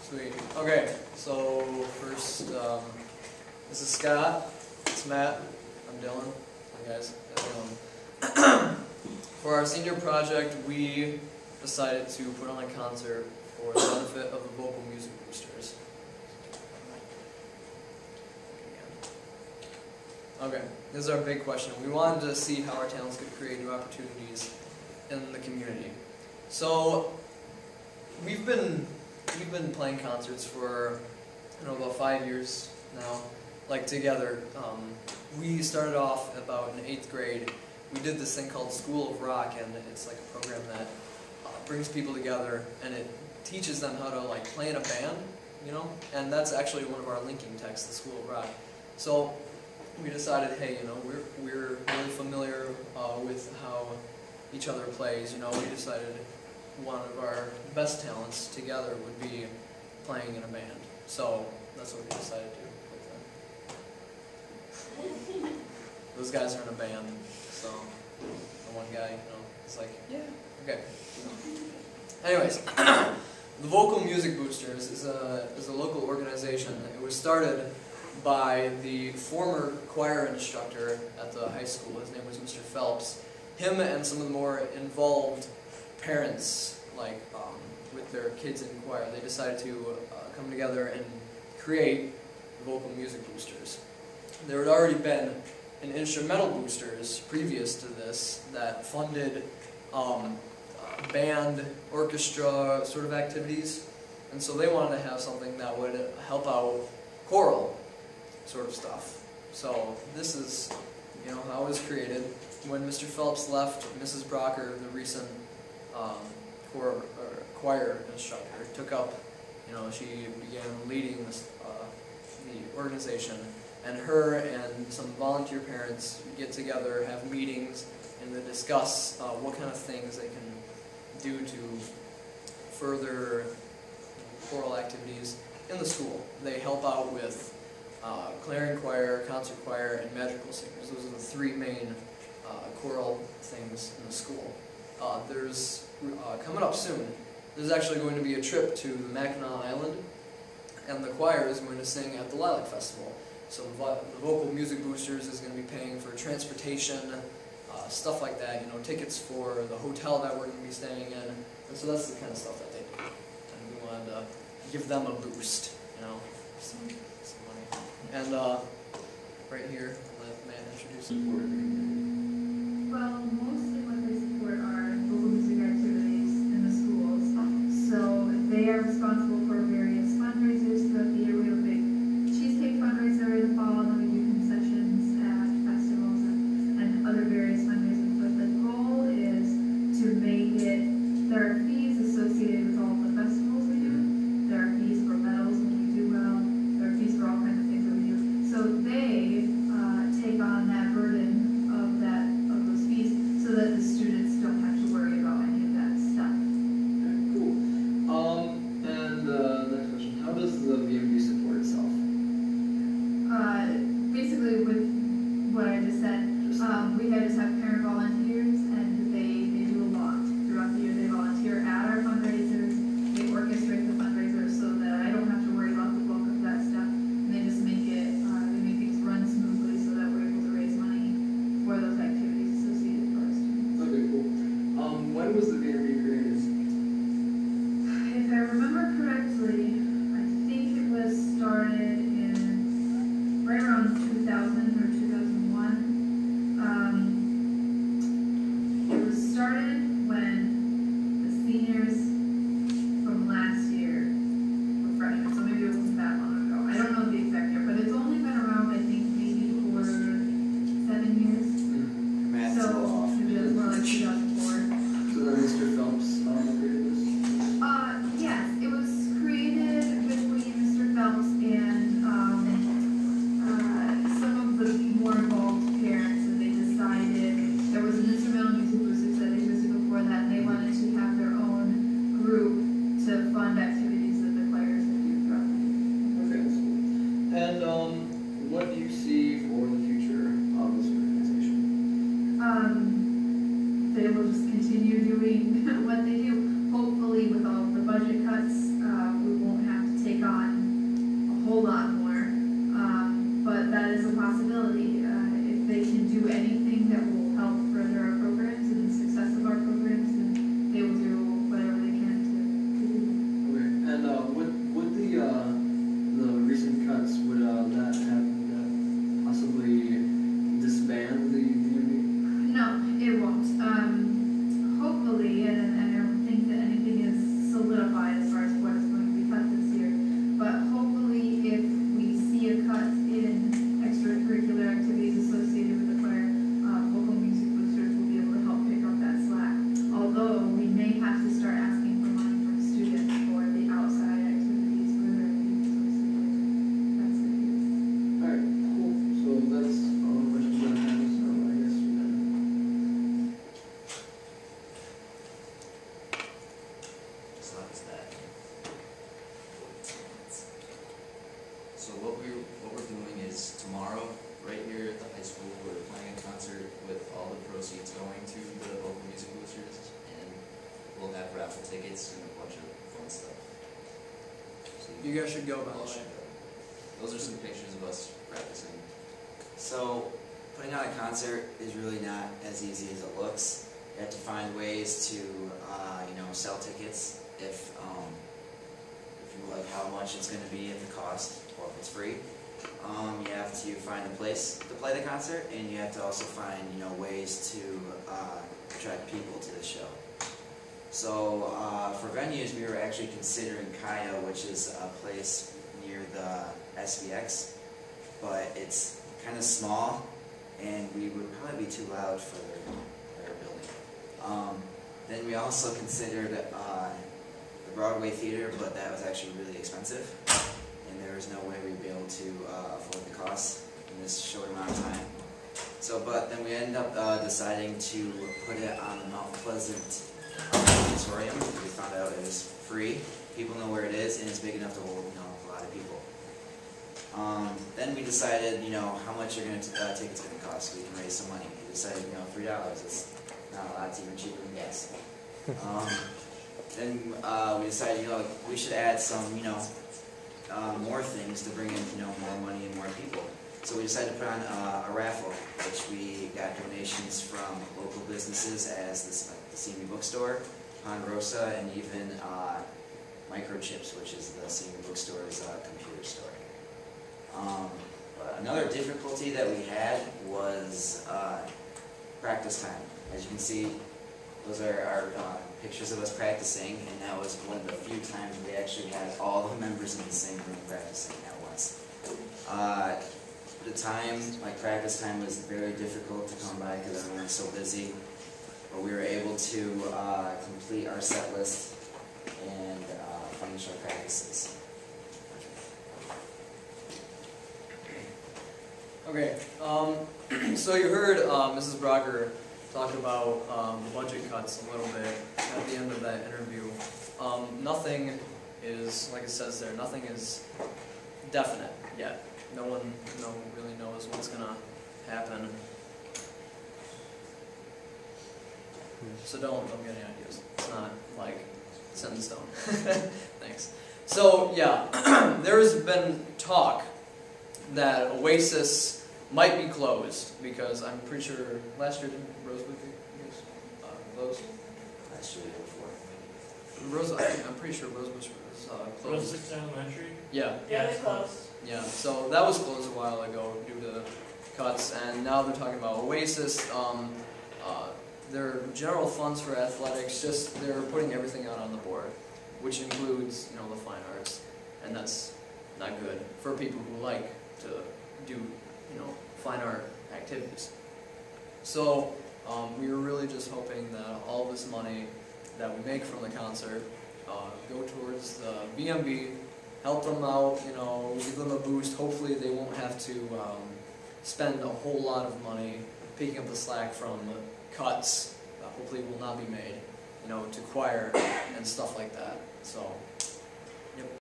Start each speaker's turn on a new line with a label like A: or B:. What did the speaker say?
A: Sweet. Okay, so first, this is Scott. It's Matt. I'm Dylan. Hi guys. For our senior project, we decided to put on a concert for the benefit of the vocal music boosters. Okay, this is our big question. We wanted to see how our talents could create new opportunities in the community. So we've been playing concerts for about 5 years now, like together. We started off about in 8th grade. We did this thing called School of Rock, and it's like a program that brings people together, and it teaches them how to like play in a band, and that's actually one of our linking texts, the School of Rock. So we decided, hey, we're really familiar with how each other plays. We decided one of our best talents together would be playing in a band. So that's what we decided to do. Those guys are in a band, so the one guy, is like, yeah, okay. Anyways, the Vocal Music Boosters is a local organization. It was started by the former choir instructor at the high school. His name was Mr. Phelps. Him and some of the more involved parents, like with their kids in choir, they decided to come together and create Vocal Music Boosters. There had already been an instrumental boosters previous to this that funded band, orchestra sort of activities, and so they wanted to have something that would help out choral sort of stuff. So this is how it was created. When Mr. Phelps left, Mrs. Brocker, the recent choir instructor, took up, she began leading this, the organization, and her and some volunteer parents get together, have meetings, and they discuss what kind of things they can do to further choral activities in the school. They help out with clarion choir, concert choir, and magical singers. Those are the three main choral things in the school. There's coming up soon, there's actually going to be a trip to the Mackinac Island, and the choir is going to sing at the Lilac Festival. So the Vocal Music Boosters is going to be paying for transportation, stuff like that, tickets for the hotel that we're going to be staying in, and so that's the kind of stuff that they do. And we wanted to give them a boost, some money. And right here, let Matt introduce it.
B: Well, mostly what they support are vocal music activities in the schools. So they are responsible for various fundraisers throughout the year. We have a big cheesecake fundraiser in the fall, and then we do concessions at festivals and other various fundraisers. But the goal is to make it, there are fees associated with all the festivals we do. There are fees for medals when we do well. There are fees for all kinds of things that we do. So they take on that burden of those fees so that the students don't have to worry about any of that stuff.
A: Okay, cool. And next question, how does the VMB support itself?
B: Basically with what I just said, we just have parent volunteers, and they do a lot throughout the year. They volunteer at our fundraisers, they orchestrate the fundraisers so that I don't have to worry about the bulk of that stuff, and they just make it, they make things run smoothly so that we're able to raise money for those activities associated with our students.
A: Okay, cool. When was the VMB created?
B: If I remember correctly, I think it was started in right around 2000 or 2001. It was started when the seniors from last year were freshmen, so maybe it wasn't that long ago. I don't know the exact year, but it's only been around, I think, maybe for 7 years.
A: Matt's
B: So
A: off.
B: maybe it was more like 2004.
A: So then Mr. Phelps created this?
B: Yes, it was created between Mr. Phelps and some of the more involved parents, and they decided there was an instrumental music boosters that existed before that, and they wanted to have their own group to fund activities that the choirs would do throughout the year.
A: Okay, that's cool. And what do you see for the future of this organization?
B: They will just continue doing what they do. Hopefully, with all the budget cuts, we won't have to
A: You guys should go, by the way.
C: Those are some pictures of us practicing.
D: So, putting on a concert is really not as easy as it looks. You have to find ways to, sell tickets if you like how much it's going to be at the cost, or if it's free. You have to find a place to play the concert, and you have to also find, ways to attract people to the show. So, for venues, we were actually considering Kaya, which is a place near the SVX, but it's kind of small, and we would probably be too loud for their building. Then we also considered the Broadway Theater, but that was actually really expensive, and there was no way we'd be able to afford the costs in this short amount of time. So, but then we ended up deciding to put it on the Mount Pleasant Auditorium. We found out it was free, people know where it is, and it's big enough to hold a lot of people. Then we decided, how much are tickets going to cost so we can raise some money. We decided, $3. It's not a lot, it's even cheaper than gas. Then we decided, we should add some, more things to bring in, more money and more people. So we decided to put on a raffle, which we got donations from local businesses as the CMU Bookstore, Ponderosa, and even Microchips, which is the CMU Bookstore's computer store. Another difficulty that we had was practice time. As you can see, those are our pictures of us practicing, and that was one of the few times we actually had all the members in the same room practicing at once. The time, practice time, was very difficult to come by because everyone was so busy, but we were able to complete our set list and finish our practices.
A: Okay, so you heard Mrs. Brocker talk about the budget cuts a little bit at the end of that interview. Nothing is, like it says there, nothing is definite yet. No one really knows what's going to happen. So don't get any ideas. It's not set in stone. Thanks. So yeah, there's been talk that Oasis might be closed because I'm pretty sure last year didn't Rosewood closed?
D: Last year, before.
A: I'm pretty sure Rosewood was closed.
E: Rosewood Elementary?
A: Yeah.
E: Yeah, they closed.
A: Yeah, so that was closed a while ago due to cuts, and now they're talking about Oasis. Their general funds for athletics, they're putting everything out on the board, which includes the fine arts, and that's not good for people who like to do fine art activities. So we were really just hoping that all this money that we make from the concert go towards the VMB, help them out, give them a boost. Hopefully they won't have to spend a whole lot of money picking up the slack from cuts that hopefully will not be made, to choir and stuff like that. So